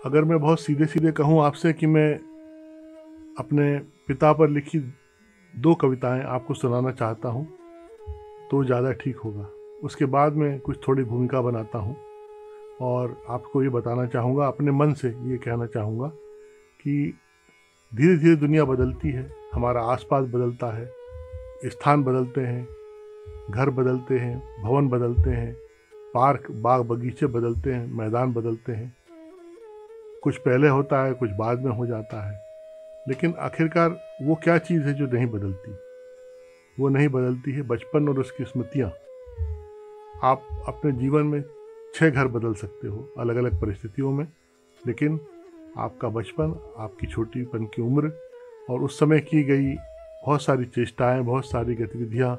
अगर मैं बहुत सीधे सीधे कहूँ आपसे कि मैं अपने पिता पर लिखी दो कविताएं आपको सुनाना चाहता हूँ तो ज़्यादा ठीक होगा। उसके बाद मैं कुछ थोड़ी भूमिका बनाता हूँ और आपको ये बताना चाहूँगा, अपने मन से ये कहना चाहूँगा कि धीरे धीरे दुनिया बदलती है, हमारा आसपास बदलता है, स्थान बदलते हैं, घर बदलते हैं, भवन बदलते हैं, पार्क बाग बगीचे बदलते हैं, मैदान बदलते हैं। कुछ पहले होता है, कुछ बाद में हो जाता है, लेकिन आखिरकार वो क्या चीज़ है जो नहीं बदलती? वो नहीं बदलती है बचपन और उसकी स्मृतियाँ। आप अपने जीवन में 6 घर बदल सकते हो अलग अलग परिस्थितियों में, लेकिन आपका बचपन, आपकी छोटीपन की उम्र और उस समय की गई बहुत सारी चेष्टाएं, बहुत सारी गतिविधियां,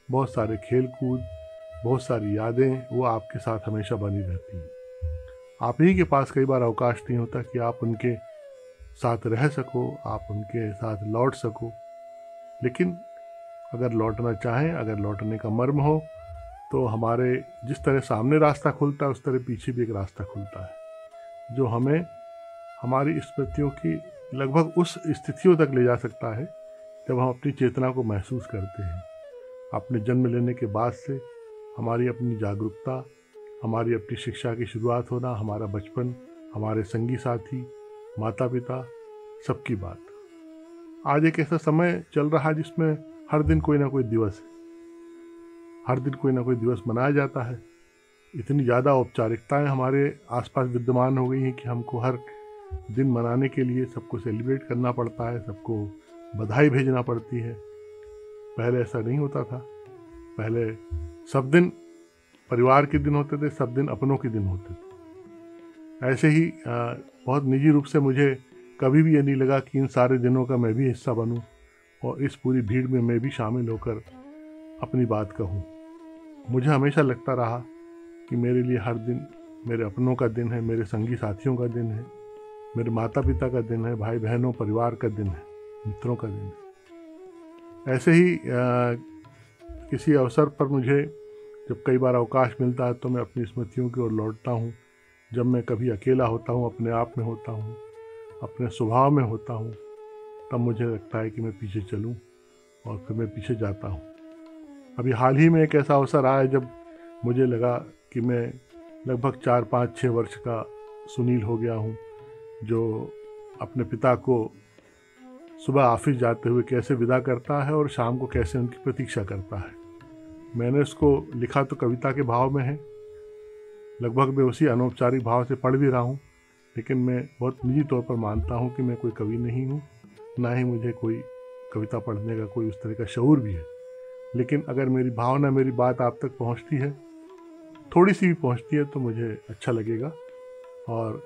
बहुत सारे खेल कूद, बहुत सारी यादें, वो आपके साथ हमेशा बनी रहती हैं। आप ही के पास कई बार अवकाश नहीं होता कि आप उनके साथ रह सको, आप उनके साथ लौट सको, लेकिन अगर लौटना चाहें, अगर लौटने का मर्म हो, तो हमारे जिस तरह सामने रास्ता खुलता है उस तरह पीछे भी एक रास्ता खुलता है जो हमें हमारी स्मृतियों की लगभग उस स्थितियों तक ले जा सकता है जब हम अपनी चेतना को महसूस करते हैं। अपने जन्म लेने के बाद से हमारी अपनी जागरूकता, हमारी अपनी शिक्षा की शुरुआत होना, हमारा बचपन, हमारे संगी साथी, माता पिता, सबकी बात। आज एक ऐसा समय चल रहा है जिसमें हर दिन कोई ना कोई दिवस है, हर दिन कोई ना कोई दिवस मनाया जाता है। इतनी ज़्यादा औपचारिकताएं हमारे आसपास विद्यमान हो गई हैं कि हमको हर दिन मनाने के लिए सबको सेलिब्रेट करना पड़ता है, सबको बधाई भेजना पड़ती है। पहले ऐसा नहीं होता था। पहले सब दिन परिवार के दिन होते थे, सब दिन अपनों के दिन होते थे। ऐसे ही बहुत निजी रूप से मुझे कभी भी ये नहीं लगा कि इन सारे दिनों का मैं भी हिस्सा बनूं और इस पूरी भीड़ में मैं भी शामिल होकर अपनी बात कहूं। मुझे हमेशा लगता रहा कि मेरे लिए हर दिन मेरे अपनों का दिन है, मेरे संगी साथियों का दिन है, मेरे माता पिता का दिन है, भाई बहनों परिवार का दिन है, मित्रों का दिन है। ऐसे ही किसी अवसर पर मुझे जब कई बार अवकाश मिलता है तो मैं अपनी स्मृतियों की ओर लौटता हूँ। जब मैं कभी अकेला होता हूँ, अपने आप में होता हूँ, अपने स्वभाव में होता हूँ, तब मुझे लगता है कि मैं पीछे चलूँ और फिर मैं पीछे जाता हूँ। अभी हाल ही में एक ऐसा अवसर आया जब मुझे लगा कि मैं लगभग 4-5-6 वर्ष का सुनील हो गया हूँ, जो अपने पिता को सुबह ऑफिस जाते हुए कैसे विदा करता है और शाम को कैसे उनकी प्रतीक्षा करता है। मैंने उसको लिखा तो कविता के भाव में है, लगभग मैं उसी अनौपचारिक भाव से पढ़ भी रहा हूँ, लेकिन मैं बहुत निजी तौर पर मानता हूँ कि मैं कोई कवि नहीं हूँ, ना ही मुझे कोई कविता पढ़ने का कोई उस तरह का शऊर भी है। लेकिन अगर मेरी भावना, मेरी बात आप तक पहुँचती है, थोड़ी सी भी पहुँचती है, तो मुझे अच्छा लगेगा और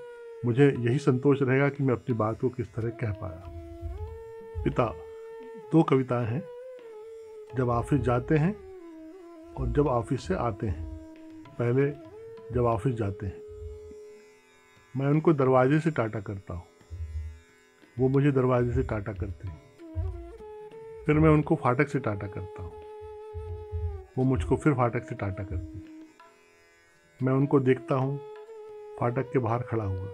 मुझे यही संतोष रहेगा कि मैं अपनी बात को किस तरह कह पाया। पिता, 2 कविताएं हैं, जब ऑफिस जाते हैं और जब ऑफिस से आते हैं। पहले जब ऑफिस जाते हैं, मैं उनको दरवाजे से टाटा करता हूँ, वो मुझे दरवाजे से टाटा करते हैं। फिर मैं उनको फाटक से टाटा करता हूँ, वो मुझको फिर फाटक से टाटा करते हैं। मैं उनको देखता हूँ फाटक के बाहर खड़ा हुआ,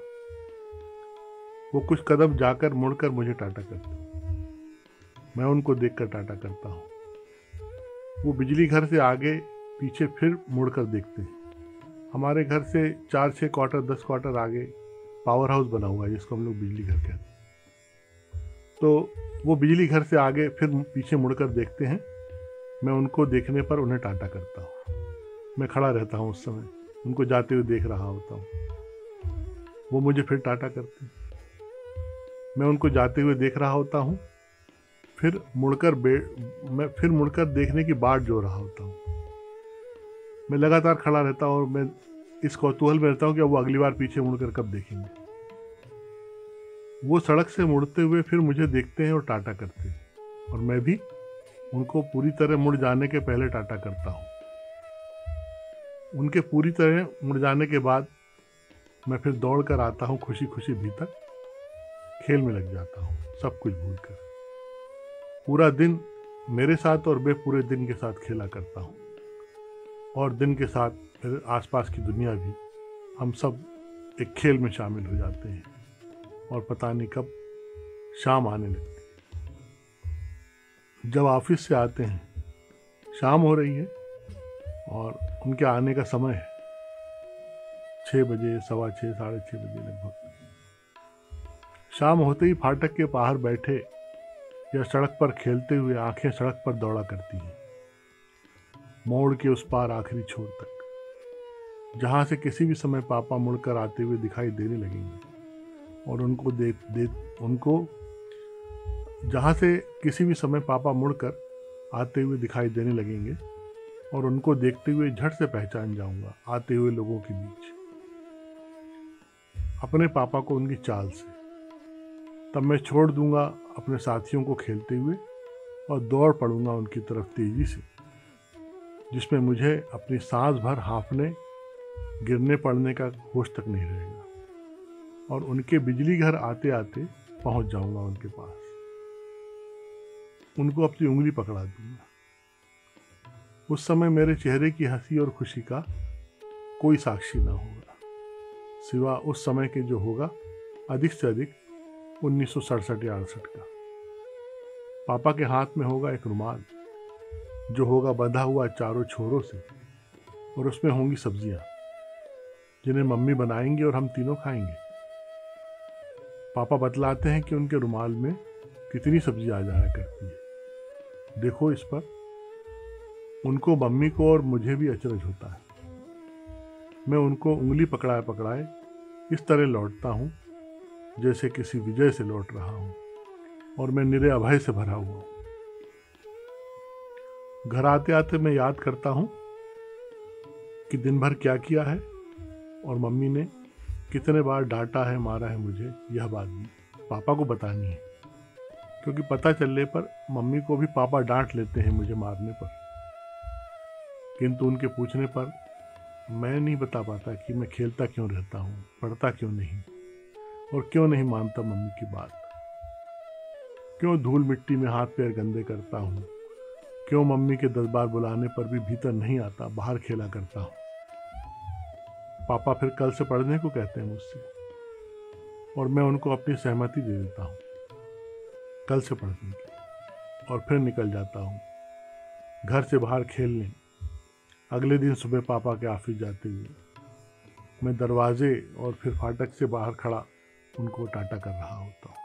वो कुछ कदम जाकर मुड़कर मुझे टाटा करते हैं। मैं उनको देखकर टाटा करता हूँ। वो बिजली घर से आगे पीछे फिर मुड़कर देखते हैं। हमारे घर से 4-6 क्वार्टर 10 क्वार्टर आगे पावर हाउस बना हुआ है, जिसको हम लोग बिजली घर कहते हैं। तो वो बिजली घर से आगे फिर पीछे मुड़कर देखते हैं। मैं उनको देखने पर उन्हें टाटा करता हूँ। मैं खड़ा रहता हूँ उस समय, उनको जाते हुए देख रहा होता हूँ। वो मुझे फिर टाटा करते हैं। मैं उनको जाते हुए देख रहा होता हूँ, मैं फिर मुड़कर देखने की बाट जो रहा होता हूँ। मैं लगातार खड़ा रहता हूँ और मैं इस कौतूहल में रहता हूँ कि अब वो अगली बार पीछे मुड़कर कब देखेंगे। वो सड़क से मुड़ते हुए फिर मुझे देखते हैं और टाटा करते हैं, और मैं भी उनको पूरी तरह मुड़ जाने के पहले टाटा करता हूँ। उनके पूरी तरह मुड़ जाने के बाद मैं फिर दौड़ कर आता हूँ खुशी खुशी भीतर, खेल में लग जाता हूँ सब कुछ भूलकर। पूरा दिन मेरे साथ और मैं पूरे दिन के साथ खेला करता हूँ, और दिन के साथ मेरे आसपास की दुनिया भी, हम सब एक खेल में शामिल हो जाते हैं और पता नहीं कब शाम आने लगती है। जब ऑफिस से आते हैं, शाम हो रही है और उनके आने का समय है 6 बजे, 6:15, 6:30 बजे लगभग। शाम होते ही फाटक के बाहर बैठे या सड़क पर खेलते हुए आंखें सड़क पर दौड़ा करती हैं, मोड़ के उस पार आखिरी छोर तक, जहां से किसी भी समय पापा मुड़कर आते हुए दिखाई देने लगेंगे और उनको जहां से किसी भी समय पापा मुड़कर आते हुए दिखाई देने लगेंगे और उनको देखते हुए झट से पहचान जाऊंगा आते हुए लोगों के बीच अपने पापा को उनकी चाल से। तब मैं छोड़ दूंगा अपने साथियों को खेलते हुए और दौड़ पड़ूंगा उनकी तरफ तेजी से, जिसमें मुझे अपनी सांस भर हांफने, गिरने पड़ने का होश तक नहीं रहेगा और उनके बिजली घर आते आते पहुंच जाऊंगा उनके पास। उनको अपनी उंगली पकड़ा दूंगा। उस समय मेरे चेहरे की हंसी और खुशी का कोई साक्षी ना होगा, सिवा उस समय के जो होगा अधिक से अधिक 1967 या 68 का। पापा के हाथ में होगा एक रुमाल जो होगा बंधा हुआ चारों छोरों से और उसमें होंगी सब्जियां जिन्हें मम्मी बनाएंगी और हम तीनों खाएंगे। पापा बतलाते हैं कि उनके रुमाल में कितनी सब्जी आ जाया करती है, देखो इस पर। उनको, मम्मी को और मुझे भी अचरज होता है। मैं उनको उंगली पकड़ाए पकड़ाए इस तरह लौटता हूँ जैसे किसी विजय से लौट रहा हूँ और मैं निरे अभय से भरा हुआ हूँ। घर आते आते मैं याद करता हूँ कि दिन भर क्या किया है और मम्मी ने कितने बार डांटा है, मारा है मुझे। यह बात भी पापा को बतानी है, क्योंकि पता चलने पर मम्मी को भी पापा डांट लेते हैं मुझे मारने पर, किंतु उनके पूछने पर मैं नहीं बता पाता कि मैं खेलता क्यों रहता हूँ, पढ़ता क्यों नहीं और क्यों नहीं मानता मम्मी की बात, क्यों धूल मिट्टी में हाथ पैर गंदे करता हूँ, क्यों मम्मी के 10 बार बुलाने पर भी भीतर नहीं आता, बाहर खेला करता हूँ। पापा फिर कल से पढ़ने को कहते हैं मुझसे और मैं उनको अपनी सहमति दे देता हूँ कल से पढ़ने की, और फिर निकल जाता हूँ घर से बाहर खेलने। अगले दिन सुबह पापा के ऑफिस जाते हुए मैं दरवाजे और फिर फाटक से बाहर खड़ा उनको टाटा कर रहा होता हूँ।